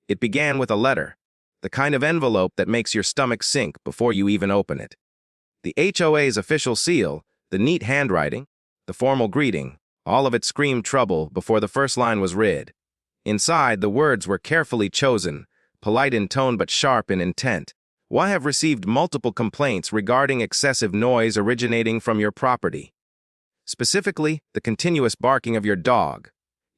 It began with a letter, the kind of envelope that makes your stomach sink before you even open it. The HOA's official seal, the neat handwriting, the formal greeting, all of it screamed trouble before the first line was read. Inside, the words were carefully chosen, polite in tone but sharp in intent. "I have received multiple complaints regarding excessive noise originating from your property. Specifically, the continuous barking of your dog."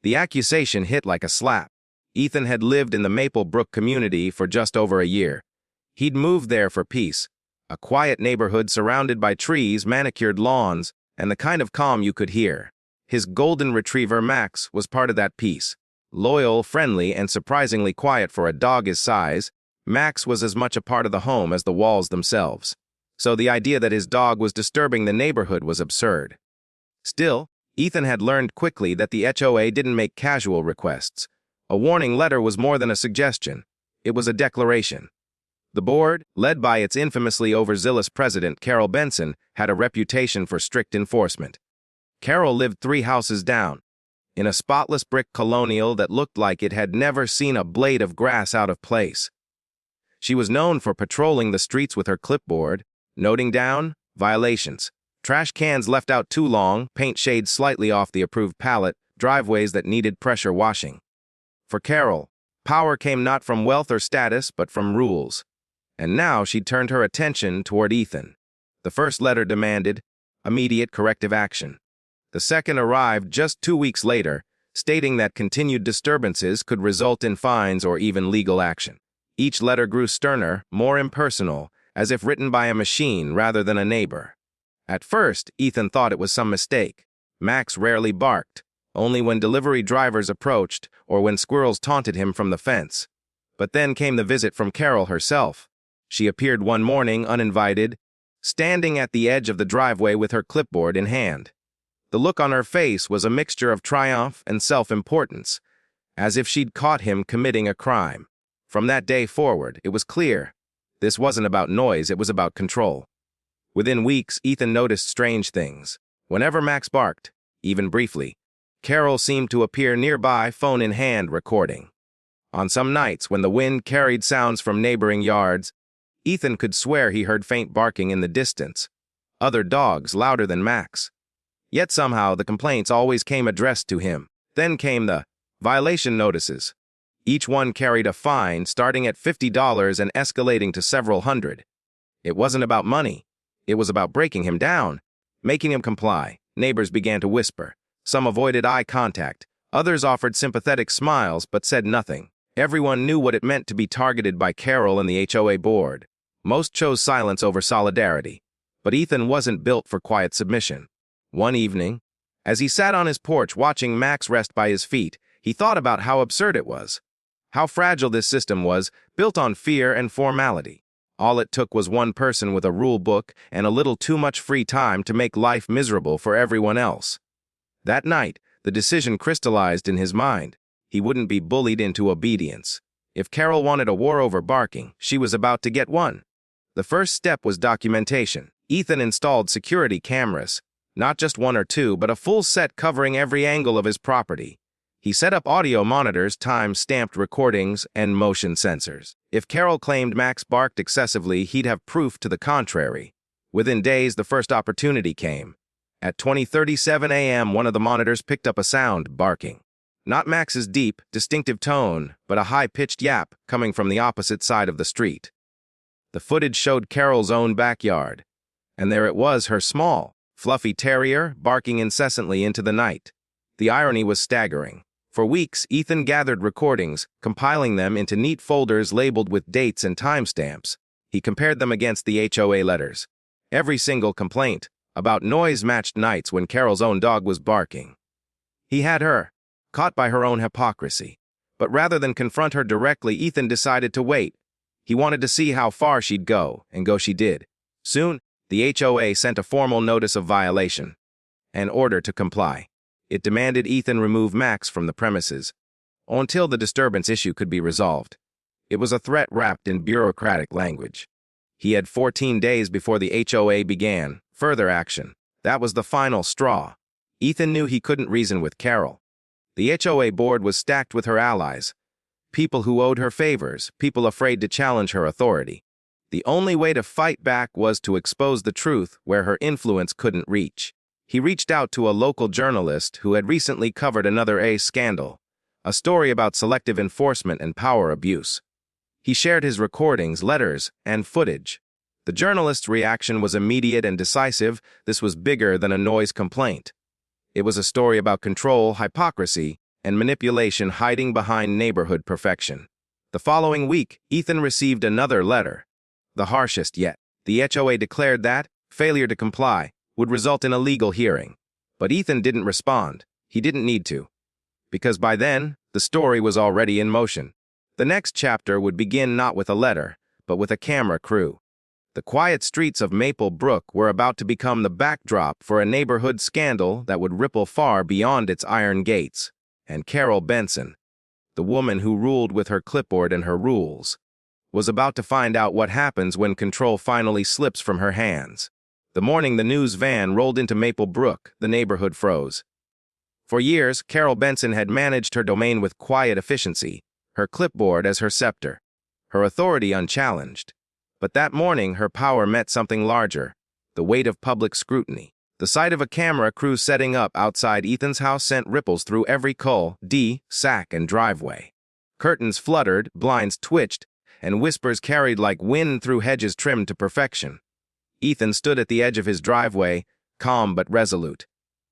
The accusation hit like a slap. Ethan had lived in the Maple Brook community for just over a year. He'd moved there for peace, a quiet neighborhood surrounded by trees, manicured lawns, and the kind of calm you could hear. His golden retriever, Max, was part of that peace. Loyal, friendly, and surprisingly quiet for a dog his size, Max was as much a part of the home as the walls themselves. So the idea that his dog was disturbing the neighborhood was absurd. Still, Ethan had learned quickly that the HOA didn't make casual requests. A warning letter was more than a suggestion. It was a declaration. The board, led by its infamously overzealous president, Carol Benson, had a reputation for strict enforcement. Carol lived 3 houses down, in a spotless brick colonial that looked like it had never seen a blade of grass out of place. She was known for patrolling the streets with her clipboard, noting down violations. Trash cans left out too long, paint shades slightly off the approved palette, driveways that needed pressure washing. For Carol, power came not from wealth or status, but from rules. And now she'd turned her attention toward Ethan. The first letter demanded immediate corrective action. The second arrived just 2 weeks later, stating that continued disturbances could result in fines or even legal action. Each letter grew sterner, more impersonal, as if written by a machine rather than a neighbor. At first, Ethan thought it was some mistake. Max rarely barked, only when delivery drivers approached or when squirrels taunted him from the fence. But then came the visit from Carol herself. She appeared one morning uninvited, standing at the edge of the driveway with her clipboard in hand. The look on her face was a mixture of triumph and self-importance, as if she'd caught him committing a crime. From that day forward, it was clear. This wasn't about noise, it was about control. Within weeks, Ethan noticed strange things. Whenever Max barked, even briefly, Carol seemed to appear nearby, phone in hand, recording. On some nights, when the wind carried sounds from neighboring yards, Ethan could swear he heard faint barking in the distance, other dogs louder than Max. Yet somehow the complaints always came addressed to him. Then came the violation notices. Each one carried a fine starting at $50 and escalating to several hundred. It wasn't about money. It was about breaking him down, making him comply. Neighbors began to whisper. Some avoided eye contact. Others offered sympathetic smiles but said nothing. Everyone knew what it meant to be targeted by Carol and the HOA board. Most chose silence over solidarity. But Ethan wasn't built for quiet submission. One evening, as he sat on his porch watching Max rest by his feet, he thought about how absurd it was. How fragile this system was, built on fear and formality. All it took was one person with a rule book and a little too much free time to make life miserable for everyone else. That night, the decision crystallized in his mind. He wouldn't be bullied into obedience. If Carol wanted a war over barking, she was about to get one. The first step was documentation. Ethan installed security cameras, not just 1 or 2, but a full set covering every angle of his property. He set up audio monitors, time-stamped recordings, and motion sensors. If Carol claimed Max barked excessively, he'd have proof to the contrary. Within days, the first opportunity came. At 20:37 a.m., one of the monitors picked up a sound, barking. Not Max's deep, distinctive tone, but a high-pitched yap coming from the opposite side of the street. The footage showed Carol's own backyard, and there it was, her small, fluffy terrier barking incessantly into the night. The irony was staggering. For weeks, Ethan gathered recordings, compiling them into neat folders labeled with dates and timestamps. He compared them against the HOA letters. Every single complaint about noise matched nights when Carol's own dog was barking. He had her, caught by her own hypocrisy. But rather than confront her directly, Ethan decided to wait. He wanted to see how far she'd go, and go she did. Soon, the HOA sent a formal notice of violation, an order to comply. It demanded Ethan remove Max from the premises until the disturbance issue could be resolved. It was a threat wrapped in bureaucratic language. He had 14 days before the HOA began further action. That was the final straw. Ethan knew he couldn't reason with Carol. The HOA board was stacked with her allies, people who owed her favors, people afraid to challenge her authority. The only way to fight back was to expose the truth where her influence couldn't reach. He reached out to a local journalist who had recently covered another scandal, a story about selective enforcement and power abuse. He shared his recordings, letters, and footage. The journalist's reaction was immediate and decisive. This was bigger than a noise complaint. It was a story about control, hypocrisy, and manipulation hiding behind neighborhood perfection. The following week, Ethan received another letter, the harshest yet. The HOA declared that failure to comply would result in a legal hearing. But Ethan didn't respond. He didn't need to, because by then, the story was already in motion. The next chapter would begin not with a letter, but with a camera crew. The quiet streets of Maple Brook were about to become the backdrop for a neighborhood scandal that would ripple far beyond its iron gates. And Carol Benson, the woman who ruled with her clipboard and her rules, was about to find out what happens when control finally slips from her hands. The morning the news van rolled into Maple Brook, the neighborhood froze. For years, Carol Benson had managed her domain with quiet efficiency, her clipboard as her scepter, her authority unchallenged. But that morning, her power met something larger, the weight of public scrutiny. The sight of a camera crew setting up outside Ethan's house sent ripples through every sack and driveway. Curtains fluttered, blinds twitched, and whispers carried like wind through hedges trimmed to perfection. Ethan stood at the edge of his driveway, calm but resolute.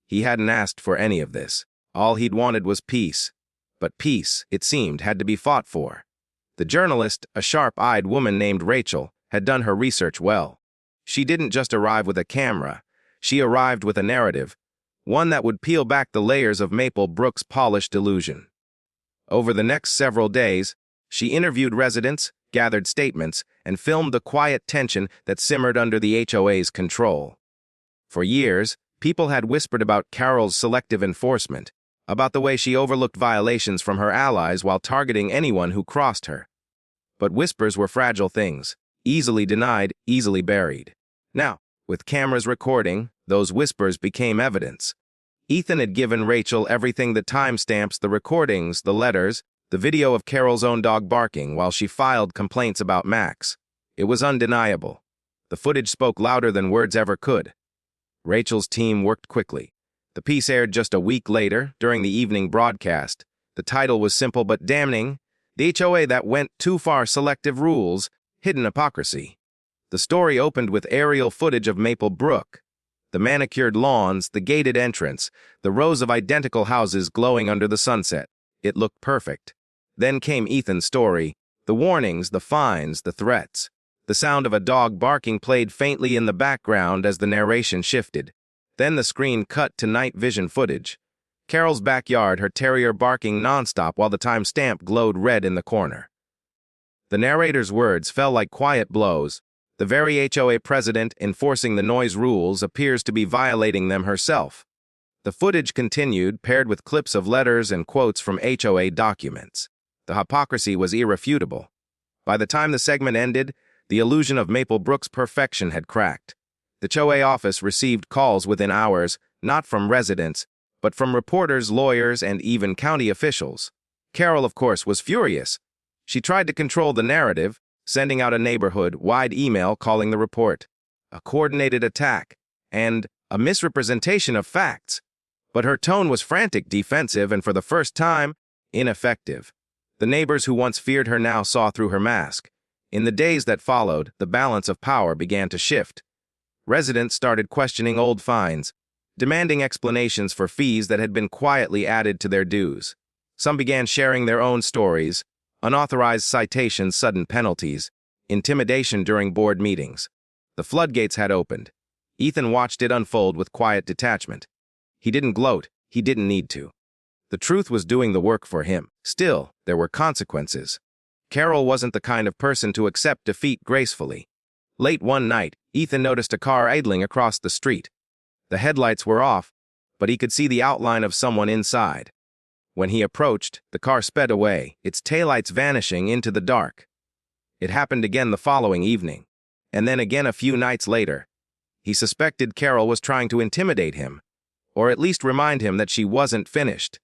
He hadn't asked for any of this. All he'd wanted was peace. But peace, it seemed, had to be fought for. The journalist, a sharp-eyed woman named Rachel, had done her research well. She didn't just arrive with a camera. She arrived with a narrative, one that would peel back the layers of Maple Brook's polished illusion. Over the next several days, she interviewed residents, gathered statements, and filmed the quiet tension that simmered under the HOA's control. For years, people had whispered about Carol's selective enforcement, about the way she overlooked violations from her allies while targeting anyone who crossed her. But whispers were fragile things, easily denied, easily buried. Now, with cameras recording, those whispers became evidence. Ethan had given Rachel everything: the timestamps, the recordings, the letters, the video of Carol's own dog barking while she filed complaints about Max. It was undeniable. The footage spoke louder than words ever could. Rachel's team worked quickly. The piece aired just a week later, during the evening broadcast. The title was simple but damning: The HOA That Went Too Far, Selective Rules, Hidden Hypocrisy. The story opened with aerial footage of Maple Brook. The manicured lawns, the gated entrance, the rows of identical houses glowing under the sunset. It looked perfect. Then came Ethan's story. The warnings, the fines, the threats. The sound of a dog barking played faintly in the background as the narration shifted. Then the screen cut to night vision footage. Carol's backyard, her terrier barking nonstop while the timestamp glowed red in the corner. The narrator's words fell like quiet blows. The very HOA president enforcing the noise rules appears to be violating them herself. The footage continued, paired with clips of letters and quotes from HOA documents. The hypocrisy was irrefutable. By the time the segment ended, the illusion of Maple Brook's perfection had cracked. The HOA office received calls within hours, not from residents, but from reporters, lawyers, and even county officials. Carol, of course, was furious. She tried to control the narrative, sending out a neighborhood-wide email calling the report a coordinated attack and a misrepresentation of facts. But her tone was frantic, defensive, and for the first time, ineffective. The neighbors who once feared her now saw through her mask. In the days that followed, the balance of power began to shift. Residents started questioning old fines, demanding explanations for fees that had been quietly added to their dues. Some began sharing their own stories: unauthorized citations, sudden penalties, intimidation during board meetings. The floodgates had opened. Ethan watched it unfold with quiet detachment. He didn't gloat. He didn't need to. The truth was doing the work for him. Still, there were consequences. Carol wasn't the kind of person to accept defeat gracefully. Late one night, Ethan noticed a car idling across the street. The headlights were off, but he could see the outline of someone inside. When he approached, the car sped away, its taillights vanishing into the dark. It happened again the following evening, and then again a few nights later. He suspected Carol was trying to intimidate him, or at least remind him that she wasn't finished.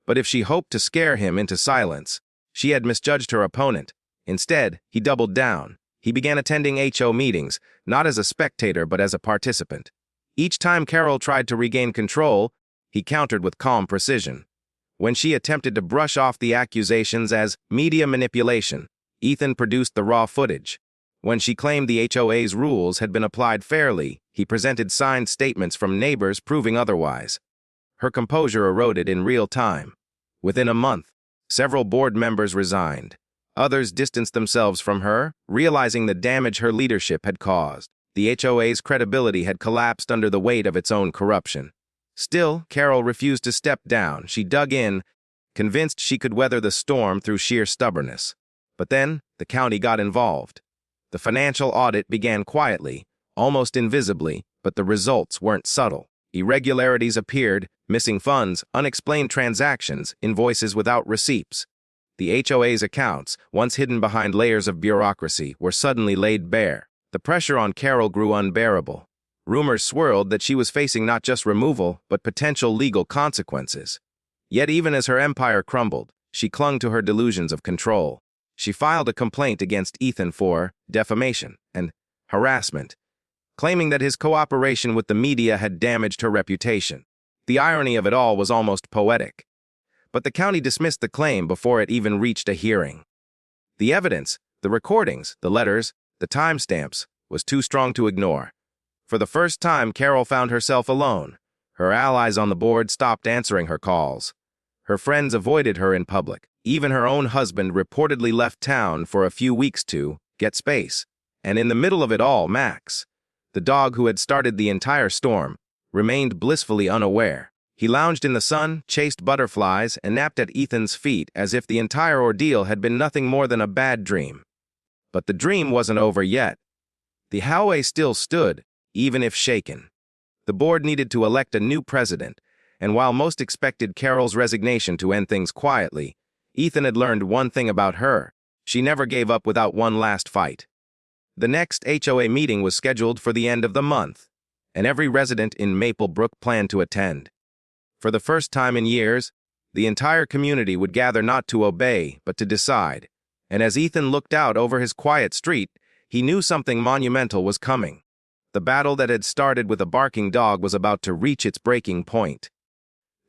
But if she hoped to scare him into silence, She had misjudged her opponent. Instead, he doubled down. He began attending HO meetings, not as a spectator but as a participant. Each time Carol tried to regain control, he countered with calm precision. When she attempted to brush off the accusations as media manipulation, Ethan produced the raw footage. When she claimed the HOA's rules had been applied fairly, he presented signed statements from neighbors proving otherwise. Her composure eroded in real time. Within a month, several board members resigned. Others distanced themselves from her, realizing the damage her leadership had caused. The HOA's credibility had collapsed under the weight of its own corruption. Still, Carol refused to step down. She dug in, convinced she could weather the storm through sheer stubbornness. But then, the county got involved. The financial audit began quietly, almost invisibly, but the results weren't subtle. Irregularities appeared, missing funds, unexplained transactions, invoices without receipts. The HOA's accounts, once hidden behind layers of bureaucracy, were suddenly laid bare. The pressure on Carol grew unbearable. Rumors swirled that she was facing not just removal, but potential legal consequences. Yet even as her empire crumbled, she clung to her delusions of control. She filed a complaint against Ethan for defamation and harassment, claiming that his cooperation with the media had damaged her reputation. The irony of it all was almost poetic. But the county dismissed the claim before it even reached a hearing. The evidence, the recordings, the letters, the timestamps, was too strong to ignore. For the first time, Carol found herself alone. Her allies on the board stopped answering her calls. Her friends avoided her in public. Even her own husband reportedly left town for a few weeks to get space. And in the middle of it all, Max, the dog who had started the entire storm, remained blissfully unaware. He lounged in the sun, chased butterflies, and napped at Ethan's feet as if the entire ordeal had been nothing more than a bad dream. But the dream wasn't over yet. The HOA still stood, even if shaken. The board needed to elect a new president, and while most expected Carol's resignation to end things quietly, Ethan had learned one thing about her: she never gave up without one last fight. The next HOA meeting was scheduled for the end of the month, and every resident in Maple Brook planned to attend. For the first time in years, the entire community would gather not to obey, but to decide. And as Ethan looked out over his quiet street, he knew something monumental was coming. The battle that had started with a barking dog was about to reach its breaking point.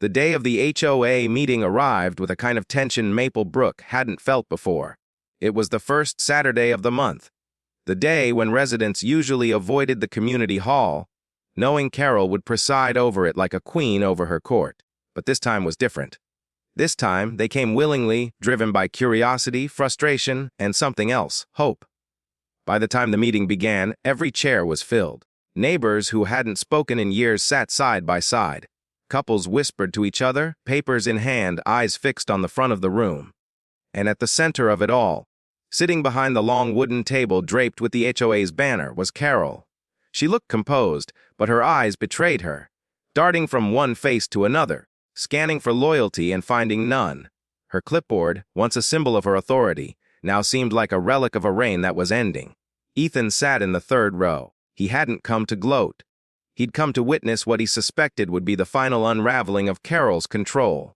The day of the HOA meeting arrived with a kind of tension Maple Brook hadn't felt before. It was the first Saturday of the month, the day when residents usually avoided the community hall, knowing Carol would preside over it like a queen over her court. But this time was different. This time, they came willingly, driven by curiosity, frustration, and something else, hope. By the time the meeting began, every chair was filled. Neighbors who hadn't spoken in years sat side by side. Couples whispered to each other, papers in hand, eyes fixed on the front of the room. And at the center of it all, sitting behind the long wooden table draped with the HOA's banner, was Carol. She looked composed, but her eyes betrayed her, darting from one face to another, scanning for loyalty and finding none. Her clipboard, once a symbol of her authority, now seemed like a relic of a reign that was ending. Ethan sat in the third row. He hadn't come to gloat. He'd come to witness what he suspected would be the final unraveling of Carol's control.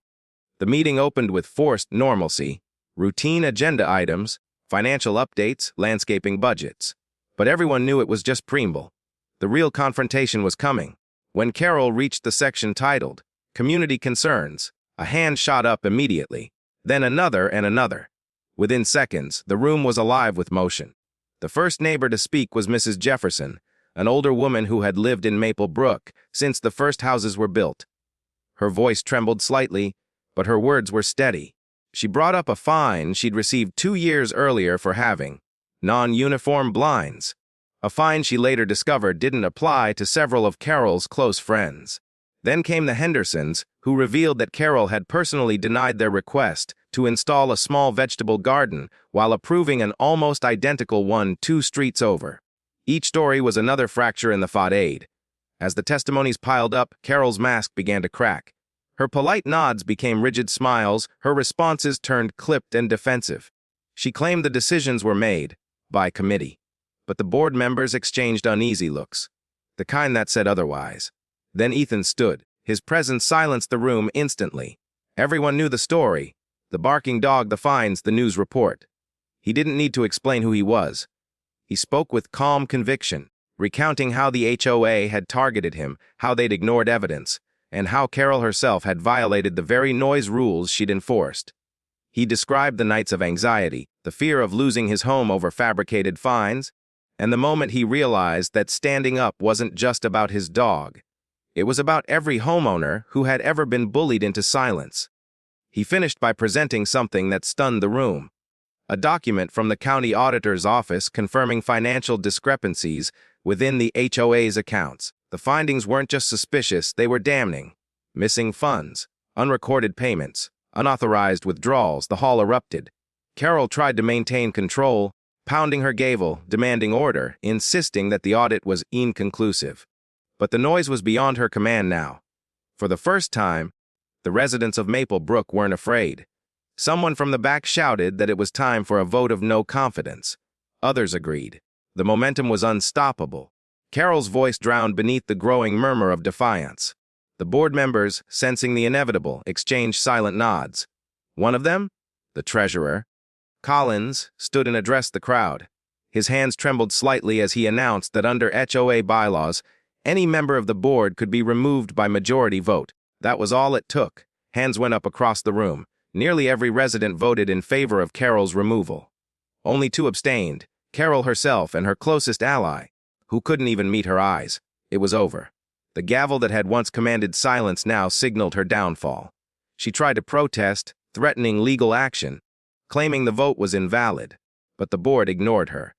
The meeting opened with forced normalcy, routine agenda items, financial updates, landscaping budgets. But everyone knew it was just preamble. The real confrontation was coming. When Carol reached the section titled Community Concerns, a hand shot up immediately, then another and another. Within seconds, the room was alive with motion. The first neighbor to speak was Mrs. Jefferson, an older woman who had lived in Maple Brook since the first houses were built. Her voice trembled slightly, but her words were steady. She brought up a fine she'd received 2 years earlier for having non-uniform blinds. A fine she later discovered didn't apply to several of Carol's close friends. Then came the Hendersons, who revealed that Carol had personally denied their request to install a small vegetable garden while approving an almost identical one 2 streets over. Each story was another fracture in the facade. As the testimonies piled up, Carol's mask began to crack. Her polite nods became rigid smiles, her responses turned clipped and defensive. She claimed the decisions were made by committee. But the board members exchanged uneasy looks, the kind that said otherwise. Then Ethan stood. His presence silenced the room instantly. Everyone knew the story. The barking dog defines the news report. He didn't need to explain who he was. He spoke with calm conviction, recounting how the HOA had targeted him, how they'd ignored evidence, and how Carol herself had violated the very noise rules she'd enforced. He described the nights of anxiety, the fear of losing his home over fabricated fines, and the moment he realized that standing up wasn't just about his dog. It was about every homeowner who had ever been bullied into silence. He finished by presenting something that stunned the room. A document from the county auditor's office confirming financial discrepancies within the HOA's accounts. The findings weren't just suspicious, they were damning. Missing funds, unrecorded payments, unauthorized withdrawals. The hall erupted. Carol tried to maintain control, pounding her gavel, demanding order, insisting that the audit was inconclusive. But the noise was beyond her command now. For the first time, the residents of Maple Brook weren't afraid. Someone from the back shouted that it was time for a vote of no confidence. Others agreed. The momentum was unstoppable. Carol's voice drowned beneath the growing murmur of defiance. The board members, sensing the inevitable, exchanged silent nods. One of them, the treasurer, Collins, stood and addressed the crowd. His hands trembled slightly as he announced that under HOA bylaws, any member of the board could be removed by majority vote. That was all it took. Hands went up across the room. Nearly every resident voted in favor of Carol's removal. Only 2 abstained, Carol herself and her closest ally, who couldn't even meet her eyes. It was over. The gavel that had once commanded silence now signaled her downfall. She tried to protest, threatening legal action, claiming the vote was invalid, but the board ignored her.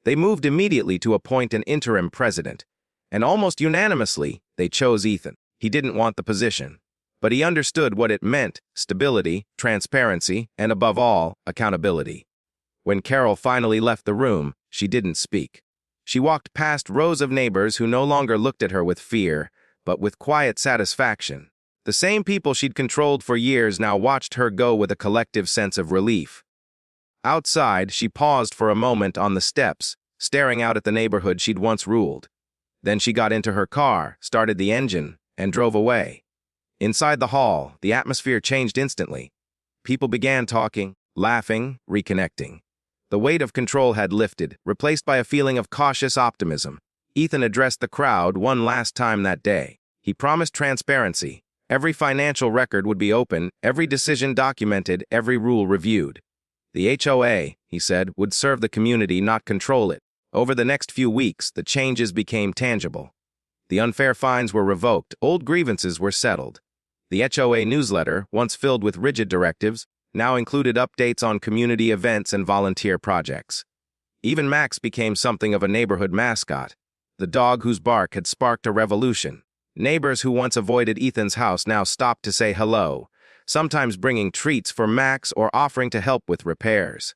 They moved immediately to appoint an interim president, and almost unanimously, they chose Ethan. He didn't want the position, but he understood what it meant: stability, transparency, and above all, accountability. When Carol finally left the room, she didn't speak. She walked past rows of neighbors who no longer looked at her with fear, but with quiet satisfaction. The same people she'd controlled for years now watched her go with a collective sense of relief. Outside, she paused for a moment on the steps, staring out at the neighborhood she'd once ruled. Then she got into her car, started the engine, and drove away. Inside the hall, the atmosphere changed instantly. People began talking, laughing, reconnecting. The weight of control had lifted, replaced by a feeling of cautious optimism. Ethan addressed the crowd one last time that day. He promised transparency. Every financial record would be open, every decision documented, every rule reviewed. The HOA, he said, would serve the community, not control it. Over the next few weeks, the changes became tangible. The unfair fines were revoked, old grievances were settled. The HOA newsletter, once filled with rigid directives, now included updates on community events and volunteer projects. Even Max became something of a neighborhood mascot, the dog whose bark had sparked a revolution. Neighbors who once avoided Ethan's house now stopped to say hello, sometimes bringing treats for Max or offering to help with repairs.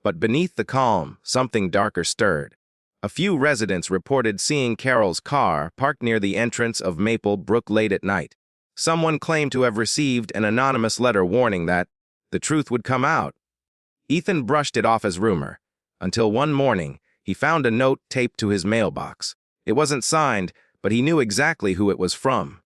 But beneath the calm, something darker stirred. A few residents reported seeing Carol's car parked near the entrance of Maple Brook late at night. Someone claimed to have received an anonymous letter warning that the truth would come out. Ethan brushed it off as rumor, until one morning he found a note taped to his mailbox. It wasn't signed, but he knew exactly who it was from.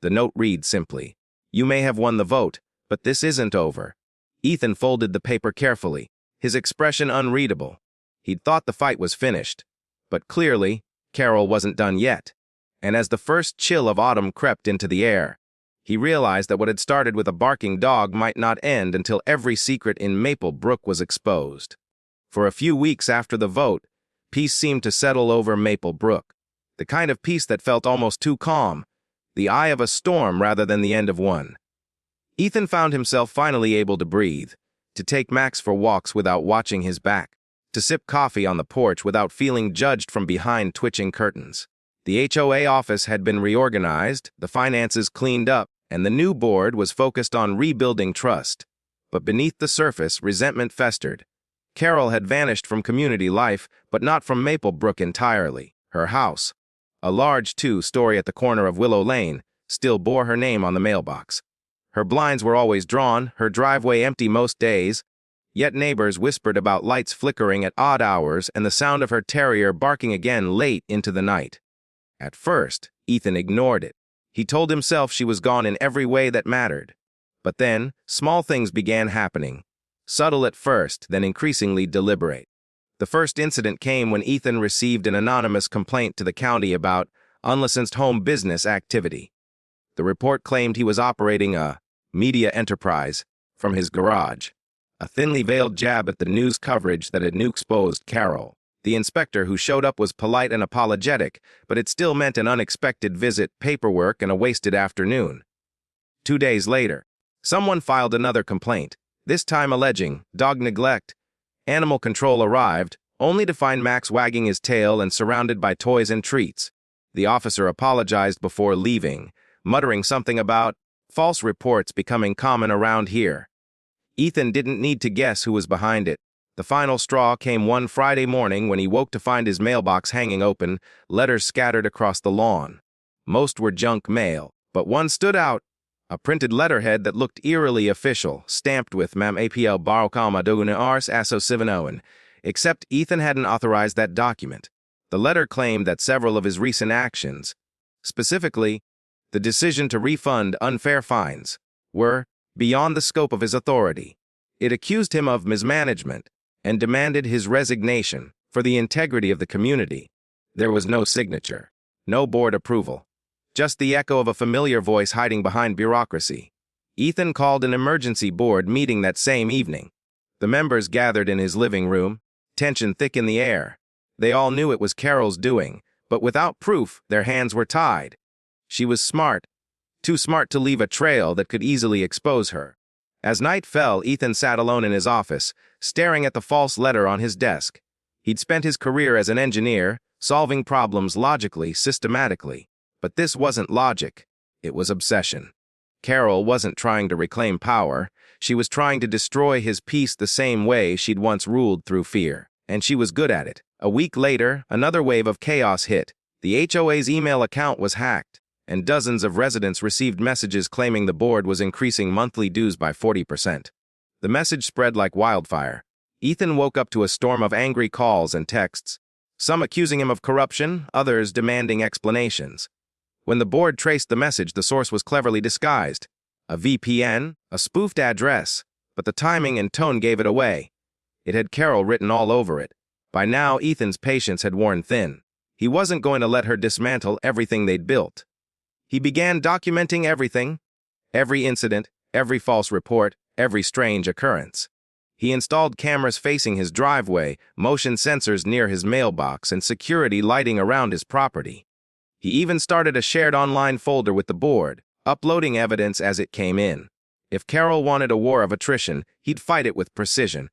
The note read simply, "You may have won the vote, but this isn't over." Ethan folded the paper carefully, his expression unreadable. He'd thought the fight was finished, but clearly, Carol wasn't done yet. And as the first chill of autumn crept into the air, he realized that what had started with a barking dog might not end until every secret in Maple Brook was exposed. For a few weeks after the vote, peace seemed to settle over Maple Brook, the kind of peace that felt almost too calm, the eye of a storm rather than the end of one. Ethan found himself finally able to breathe, to take Max for walks without watching his back, to sip coffee on the porch without feeling judged from behind twitching curtains. The HOA office had been reorganized, the finances cleaned up, and the new board was focused on rebuilding trust. But beneath the surface, resentment festered. Carol had vanished from community life, but not from Maple Brook entirely. Her house, a large 2-story at the corner of Willow Lane, still bore her name on the mailbox. Her blinds were always drawn, her driveway empty most days, yet neighbors whispered about lights flickering at odd hours and the sound of her terrier barking again late into the night. At first, Ethan ignored it. He told himself she was gone in every way that mattered. But then, small things began happening. Subtle at first, then increasingly deliberate. The first incident came when Ethan received an anonymous complaint to the county about unlicensed home business activity. The report claimed he was operating a media enterprise from his garage, a thinly veiled jab at the news coverage that had exposed Carol. The inspector who showed up was polite and apologetic, but it still meant an unexpected visit, paperwork, and a wasted afternoon. 2 days later, someone filed another complaint, this time alleging dog neglect. Animal control arrived, only to find Max wagging his tail and surrounded by toys and treats. The officer apologized before leaving, muttering something about false reports becoming common around here. Ethan didn't need to guess who was behind it. The final straw came one Friday morning when he woke to find his mailbox hanging open, letters scattered across the lawn. Most were junk mail, but one stood out, a printed letterhead that looked eerily official, stamped with Maple Brook Asso except Ethan hadn't authorized that document. The letter claimed that several of his recent actions, specifically the decision to refund unfair fines, were beyond the scope of his authority. It accused him of mismanagement and demanded his resignation for the integrity of the community. There was no signature, no board approval, just the echo of a familiar voice hiding behind bureaucracy. Ethan called an emergency board meeting that same evening. The members gathered in his living room, tension thick in the air. They all knew it was Carol's doing, but without proof, their hands were tied. She was smart, too smart to leave a trail that could easily expose her. As night fell, Ethan sat alone in his office, staring at the false letter on his desk. He'd spent his career as an engineer, solving problems logically, systematically. But this wasn't logic, it was obsession. Carol wasn't trying to reclaim power, she was trying to destroy his peace the same way she'd once ruled through fear. And she was good at it. A week later, another wave of chaos hit. The HOA's email account was hacked, and dozens of residents received messages claiming the board was increasing monthly dues by 40%. The message spread like wildfire. Ethan woke up to a storm of angry calls and texts, some accusing him of corruption, others demanding explanations. When the board traced the message, the source was cleverly disguised. A VPN, a spoofed address, but the timing and tone gave it away. It had Carol written all over it. By now, Ethan's patience had worn thin. He wasn't going to let her dismantle everything they'd built. He began documenting everything, every incident, every false report, every strange occurrence. He installed cameras facing his driveway, motion sensors near his mailbox, and security lighting around his property. He even started a shared online folder with the board, uploading evidence as it came in. If Carol wanted a war of attrition, he'd fight it with precision.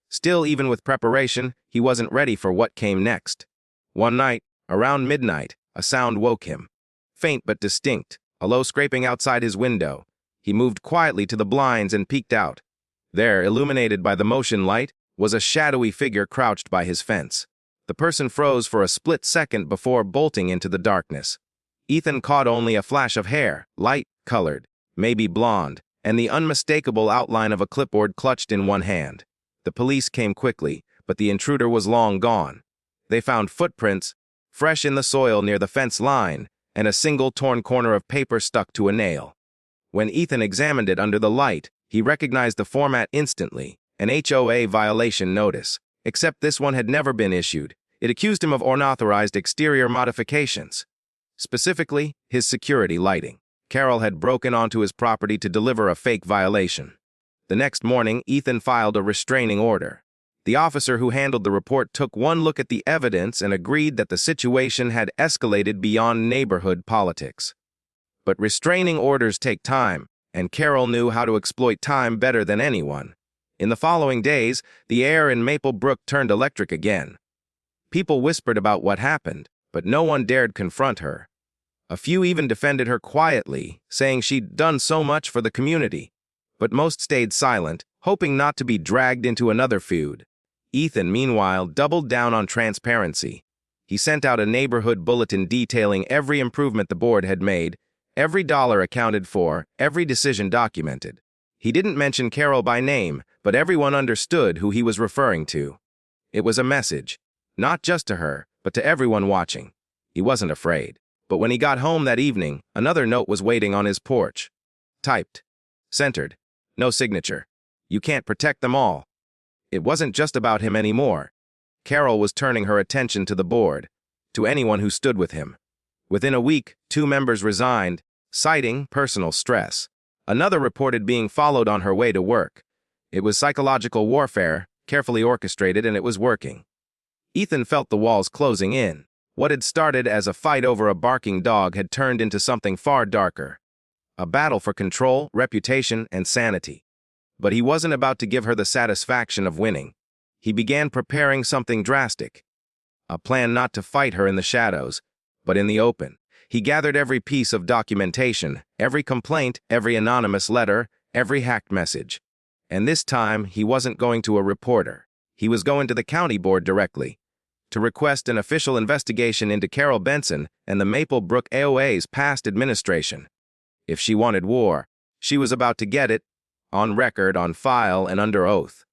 Still, even with preparation, he wasn't ready for what came next. One night, around midnight, a sound woke him. Faint but distinct, a low scraping outside his window. He moved quietly to the blinds and peeked out. There, illuminated by the motion light, was a shadowy figure crouched by his fence. The person froze for a split second before bolting into the darkness. Ethan caught only a flash of hair, light-colored, maybe blonde, and the unmistakable outline of a clipboard clutched in one hand. The police came quickly, but the intruder was long gone. They found footprints, fresh in the soil near the fence line, and a single torn corner of paper stuck to a nail. When Ethan examined it under the light, he recognized the format instantly, an HOA violation notice. Except this one had never been issued. It accused him of unauthorized exterior modifications. Specifically, his security lighting. Carol had broken onto his property to deliver a fake violation. The next morning, Ethan filed a restraining order. The officer who handled the report took one look at the evidence and agreed that the situation had escalated beyond neighborhood politics. But restraining orders take time, and Carol knew how to exploit time better than anyone. In the following days, the air in Maple Brook turned electric again. People whispered about what happened, but no one dared confront her. A few even defended her quietly, saying she'd done so much for the community. But most stayed silent, hoping not to be dragged into another feud. Ethan, meanwhile, doubled down on transparency. He sent out a neighborhood bulletin detailing every improvement the board had made, every dollar accounted for, every decision documented. He didn't mention Carol by name, but everyone understood who he was referring to. It was a message, not just to her, but to everyone watching. He wasn't afraid. But when he got home that evening, another note was waiting on his porch. Typed, Centered. No signature. You can't protect them all. It wasn't just about him anymore. Carol was turning her attention to the board, to anyone who stood with him. Within a week, 2 members resigned, citing personal stress. Another reported being followed on her way to work. It was psychological warfare, carefully orchestrated, and it was working. Ethan felt the walls closing in. What had started as a fight over a barking dog had turned into something far darker. A battle for control, reputation, and sanity. But he wasn't about to give her the satisfaction of winning. He began preparing something drastic. A plan not to fight her in the shadows, but in the open. He gathered every piece of documentation, every complaint, every anonymous letter, every hacked message. And this time, he wasn't going to a reporter. He was going to the county board directly, to request an official investigation into Carol Benson and the Maple Brook HOA's past administration. If she wanted war, she was about to get it, on record, on file, and under oath.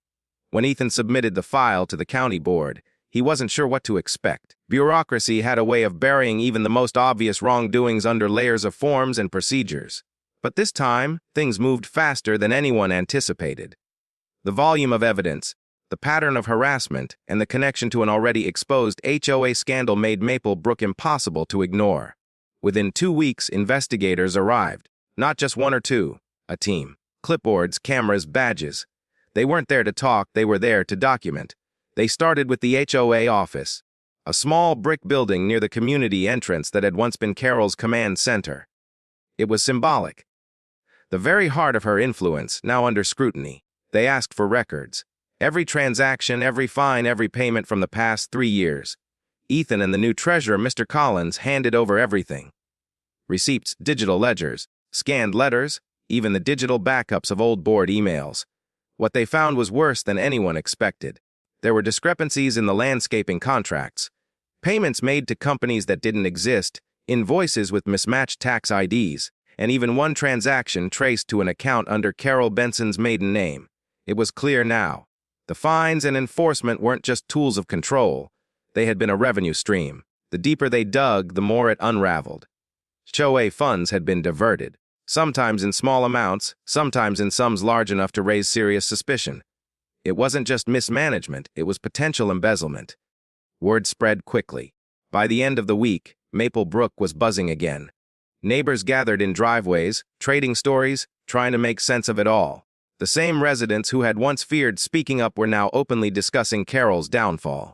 When Ethan submitted the file to the county board, he wasn't sure what to expect. Bureaucracy had a way of burying even the most obvious wrongdoings under layers of forms and procedures. But this time, things moved faster than anyone anticipated. The volume of evidence, the pattern of harassment, and the connection to an already exposed HOA scandal made Maple Brook impossible to ignore. Within 2 weeks, investigators arrived. Not just 1 or 2, a team. Clipboards, cameras, badges. They weren't there to talk, they were there to document. They started with the HOA office, a small brick building near the community entrance that had once been Carol's command center. It was symbolic. The very heart of her influence, now under scrutiny. They asked for records. Every transaction, every fine, every payment from the past 3 years. Ethan and the new treasurer, Mr. Collins, handed over everything. Receipts, digital ledgers, scanned letters, even the digital backups of old board emails. What they found was worse than anyone expected. There were discrepancies in the landscaping contracts, payments made to companies that didn't exist, invoices with mismatched tax IDs, and even one transaction traced to an account under Carol Benson's maiden name. It was clear now. The fines and enforcement weren't just tools of control. They had been a revenue stream. The deeper they dug, the more it unraveled. HOA funds had been diverted, sometimes in small amounts, sometimes in sums large enough to raise serious suspicion. It wasn't just mismanagement, it was potential embezzlement. Word spread quickly. By the end of the week, Maple Brook was buzzing again. Neighbors gathered in driveways, trading stories, trying to make sense of it all. The same residents who had once feared speaking up were now openly discussing Carol's downfall.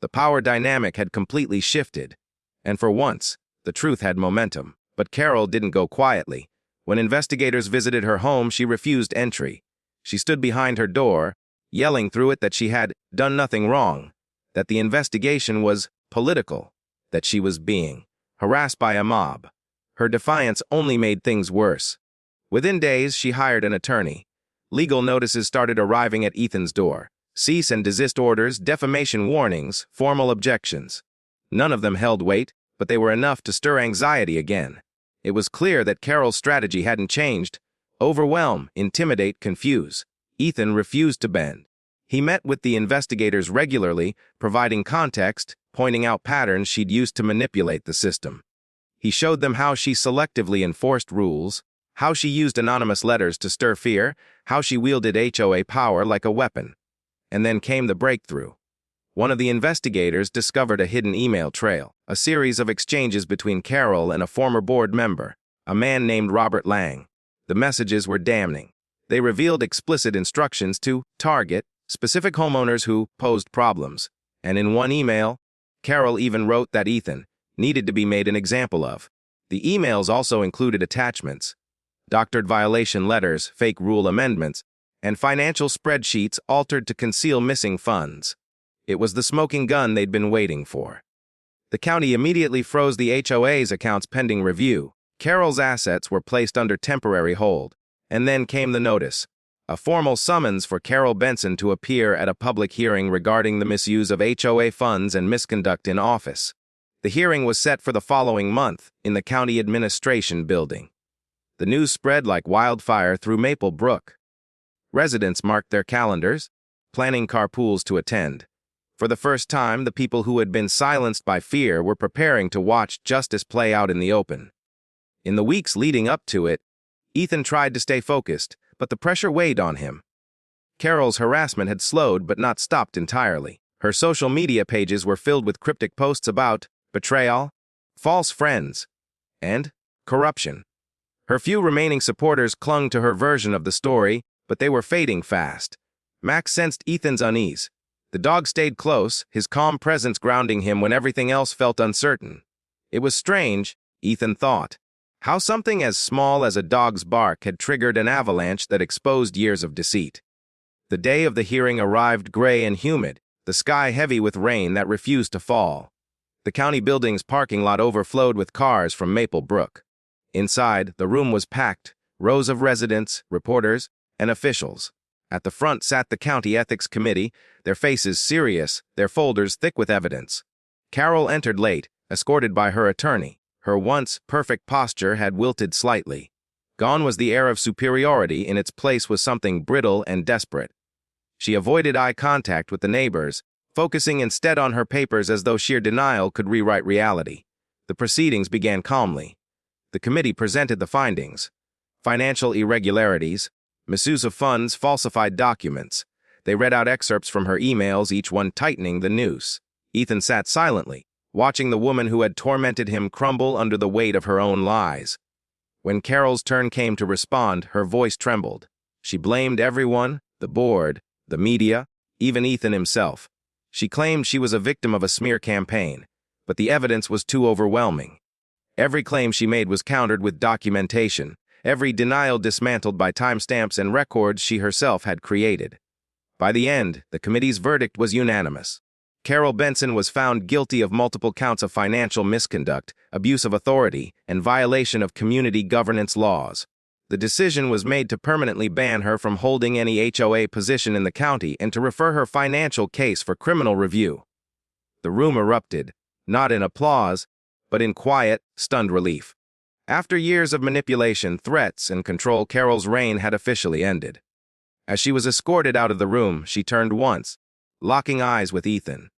The power dynamic had completely shifted, and for once, the truth had momentum. But Carol didn't go quietly. When investigators visited her home, she refused entry. She stood behind her door, yelling through it that she had done nothing wrong, that the investigation was political, that she was being harassed by a mob. Her defiance only made things worse. Within days, she hired an attorney. Legal notices started arriving at Ethan's door. Cease and desist orders, defamation warnings, formal objections. None of them held weight, but they were enough to stir anxiety again. It was clear that Carol's strategy hadn't changed. Overwhelm, intimidate, confuse. Ethan refused to bend. He met with the investigators regularly, providing context, pointing out patterns she'd used to manipulate the system. He showed them how she selectively enforced rules, how she used anonymous letters to stir fear, how she wielded HOA power like a weapon. And then came the breakthrough. One of the investigators discovered a hidden email trail, a series of exchanges between Carol and a former board member, a man named Robert Lang. The messages were damning. They revealed explicit instructions to target specific homeowners who posed problems. And in one email, Carol even wrote that Ethan needed to be made an example of. The emails also included attachments, doctored violation letters, fake rule amendments, and financial spreadsheets altered to conceal missing funds. It was the smoking gun they'd been waiting for. The county immediately froze the HOA's accounts pending review. Carol's assets were placed under temporary hold. And then came the notice, a formal summons for Carol Benson to appear at a public hearing regarding the misuse of HOA funds and misconduct in office. The hearing was set for the following month in the county administration building. The news spread like wildfire through Maple Brook. Residents marked their calendars, planning carpools to attend. For the first time, the people who had been silenced by fear were preparing to watch justice play out in the open. In the weeks leading up to it, Ethan tried to stay focused, but the pressure weighed on him. Carol's harassment had slowed but not stopped entirely. Her social media pages were filled with cryptic posts about betrayal, false friends, and corruption. Her few remaining supporters clung to her version of the story, but they were fading fast. Max sensed Ethan's unease. The dog stayed close, his calm presence grounding him when everything else felt uncertain. It was strange, Ethan thought, how something as small as a dog's bark had triggered an avalanche that exposed years of deceit. The day of the hearing arrived gray and humid, the sky heavy with rain that refused to fall. The county building's parking lot overflowed with cars from Maple Brook. Inside, the room was packed, rows of residents, reporters, and officials. At the front sat the county ethics committee, their faces serious, their folders thick with evidence. Carol entered late, escorted by her attorney. Her once perfect posture had wilted slightly. Gone was the air of superiority, in its place was something brittle and desperate. She avoided eye contact with the neighbors, focusing instead on her papers as though sheer denial could rewrite reality. The proceedings began calmly. The committee presented the findings: financial irregularities, misuse of funds, falsified documents. They read out excerpts from her emails, each one tightening the noose. Ethan sat silently, watching the woman who had tormented him crumble under the weight of her own lies. When Carol's turn came to respond, her voice trembled. She blamed everyone, the board, the media, even Ethan himself. She claimed she was a victim of a smear campaign, but the evidence was too overwhelming. Every claim she made was countered with documentation, every denial dismantled by timestamps and records she herself had created. By the end, the committee's verdict was unanimous. Carol Benson was found guilty of multiple counts of financial misconduct, abuse of authority, and violation of community governance laws. The decision was made to permanently ban her from holding any HOA position in the county and to refer her financial case for criminal review. The room erupted, not in applause, but in quiet, stunned relief. After years of manipulation, threats, and control, Carol's reign had officially ended. As she was escorted out of the room, she turned once, locking eyes with Ethan.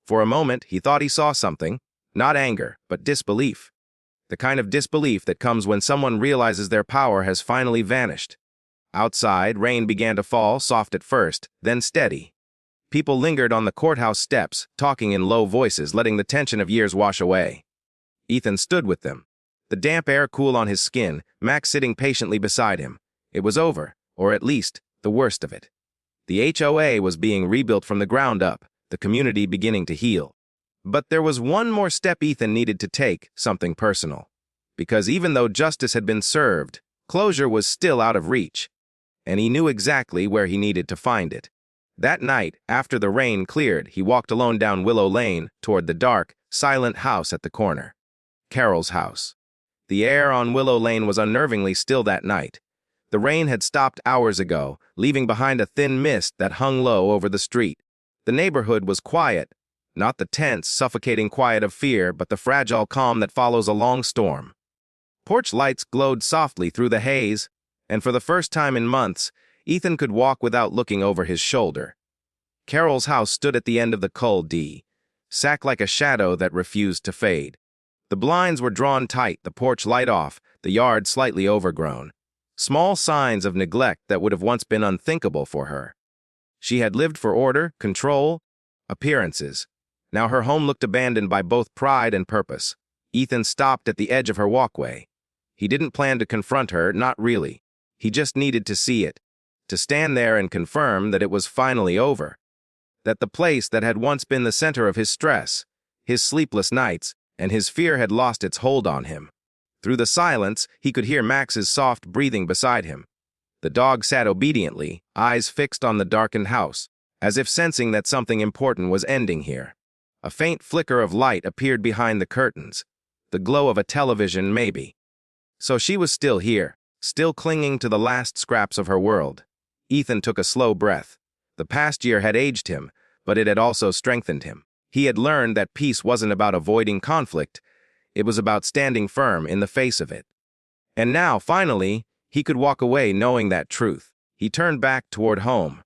For a moment, he thought he saw something, not anger, but disbelief. The kind of disbelief that comes when someone realizes their power has finally vanished. Outside, rain began to fall, soft at first, then steady. People lingered on the courthouse steps, talking in low voices, letting the tension of years wash away. Ethan stood with them, the damp air cool on his skin, Max sitting patiently beside him. It was over, or at least, the worst of it. The HOA was being rebuilt from the ground up, the community beginning to heal. But there was one more step Ethan needed to take, something personal. Because even though justice had been served, closure was still out of reach. And he knew exactly where he needed to find it. That night, after the rain cleared, he walked alone down Willow Lane toward the dark, silent house at the corner. Carol's house. The air on Willow Lane was unnervingly still that night. The rain had stopped hours ago, leaving behind a thin mist that hung low over the street. The neighborhood was quiet, not the tense, suffocating quiet of fear, but the fragile calm that follows a long storm. Porch lights glowed softly through the haze, and for the first time in months, Ethan could walk without looking over his shoulder. Carol's house stood at the end of the Cul D, sacked like a shadow that refused to fade. The blinds were drawn tight, the porch light off, the yard slightly overgrown. Small signs of neglect that would have once been unthinkable for her. She had lived for order, control, appearances. Now her home looked abandoned by both pride and purpose. Ethan stopped at the edge of her walkway. He didn't plan to confront her, not really. He just needed to see it, to stand there and confirm that it was finally over. That the place that had once been the center of his stress, his sleepless nights, and his fear had lost its hold on him. Through the silence, he could hear Max's soft breathing beside him. The dog sat obediently, eyes fixed on the darkened house, as if sensing that something important was ending here. A faint flicker of light appeared behind the curtains, the glow of a television maybe. So she was still here, still clinging to the last scraps of her world. Ethan took a slow breath. The past year had aged him, but it had also strengthened him. He had learned that peace wasn't about avoiding conflict, it was about standing firm in the face of it. And now, finally, he could walk away knowing that truth. He turned back toward home.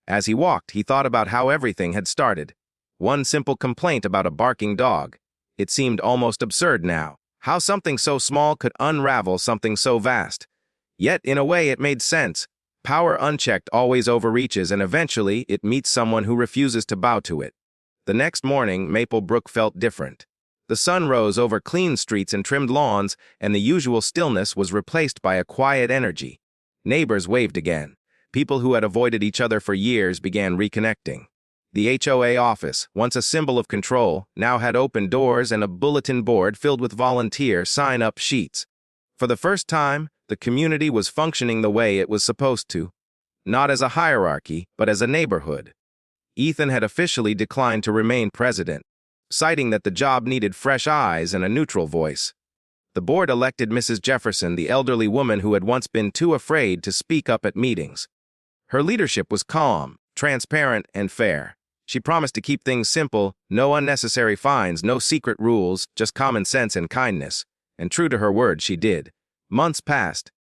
As he walked, he thought about how everything had started. One simple complaint about a barking dog. It seemed almost absurd now. How something so small could unravel something so vast. Yet, in a way, it made sense. Power unchecked always overreaches, and eventually it meets someone who refuses to bow to it. The next morning, Maple Brook felt different. The sun rose over clean streets and trimmed lawns, and the usual stillness was replaced by a quiet energy. Neighbors waved again. People who had avoided each other for years began reconnecting. The HOA office, once a symbol of control, now had open doors and a bulletin board filled with volunteer sign-up sheets. For the first time, the community was functioning the way it was supposed to. Not as a hierarchy, but as a neighborhood. Ethan had officially declined to remain president, citing that the job needed fresh eyes and a neutral voice. The board elected Mrs. Jefferson, the elderly woman who had once been too afraid to speak up at meetings. Her leadership was calm, transparent, and fair. She promised to keep things simple, no unnecessary fines, no secret rules, just common sense and kindness. And true to her word, she did. Months passed.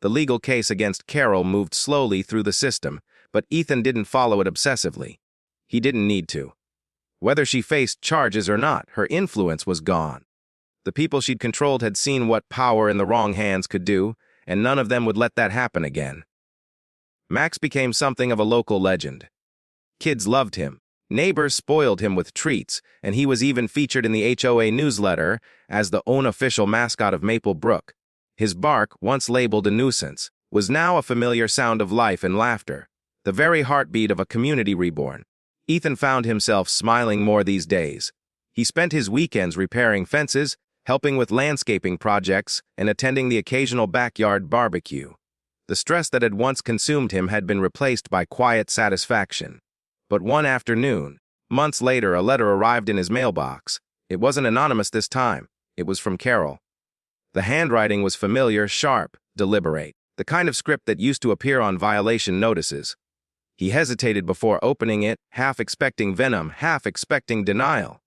The legal case against Carol moved slowly through the system, but Ethan didn't follow it obsessively. He didn't need to. Whether she faced charges or not, her influence was gone. The people she'd controlled had seen what power in the wrong hands could do, and none of them would let that happen again. Max became something of a local legend. Kids loved him. Neighbors spoiled him with treats, and he was even featured in the HOA newsletter as the unofficial mascot of Maple Brook. His bark, once labeled a nuisance, was now a familiar sound of life and laughter, the very heartbeat of a community reborn. Ethan found himself smiling more these days. He spent his weekends repairing fences, helping with landscaping projects, and attending the occasional backyard barbecue. The stress that had once consumed him had been replaced by quiet satisfaction. But one afternoon, months later, a letter arrived in his mailbox. It wasn't anonymous this time. It was from Carol. The handwriting was familiar, sharp, deliberate, the kind of script that used to appear on violation notices. He hesitated before opening it, half expecting venom, half expecting denial.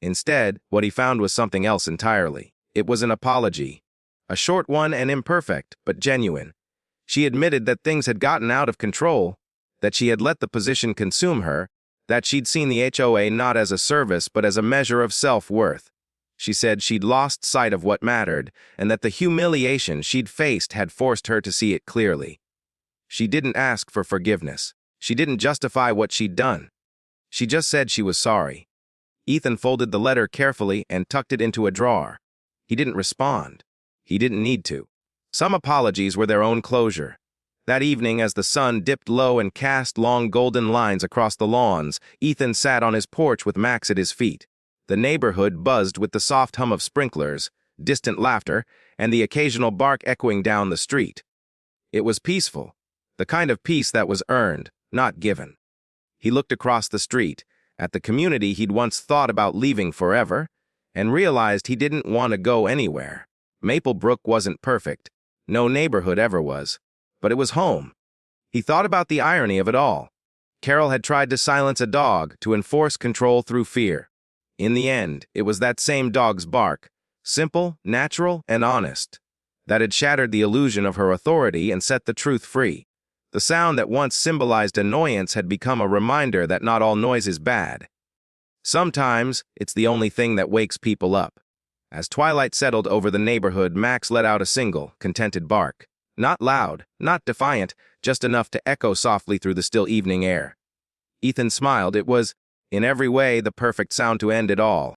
Instead, what he found was something else entirely. It was an apology. A short one and imperfect, but genuine. She admitted that things had gotten out of control, that she had let the position consume her, that she'd seen the HOA not as a service but as a measure of self-worth. She said she'd lost sight of what mattered, and that the humiliation she'd faced had forced her to see it clearly. She didn't ask for forgiveness. She didn't justify what she'd done. She just said she was sorry. Ethan folded the letter carefully and tucked it into a drawer. He didn't respond. He didn't need to. Some apologies were their own closure. That evening, as the sun dipped low and cast long golden lines across the lawns, Ethan sat on his porch with Max at his feet. The neighborhood buzzed with the soft hum of sprinklers, distant laughter, and the occasional bark echoing down the street. It was peaceful, the kind of peace that was earned, not given. He looked across the street, at the community he'd once thought about leaving forever, and realized he didn't want to go anywhere. Maple Brook wasn't perfect. No neighborhood ever was. But it was home. He thought about the irony of it all. Carol had tried to silence a dog, to enforce control through fear. In the end, it was that same dog's bark, simple, natural, and honest, that had shattered the illusion of her authority and set the truth free. The sound that once symbolized annoyance had become a reminder that not all noise is bad. Sometimes, it's the only thing that wakes people up. As twilight settled over the neighborhood, Max let out a single, contented bark. Not loud, not defiant, just enough to echo softly through the still evening air. Ethan smiled. It was, in every way, the perfect sound to end it all.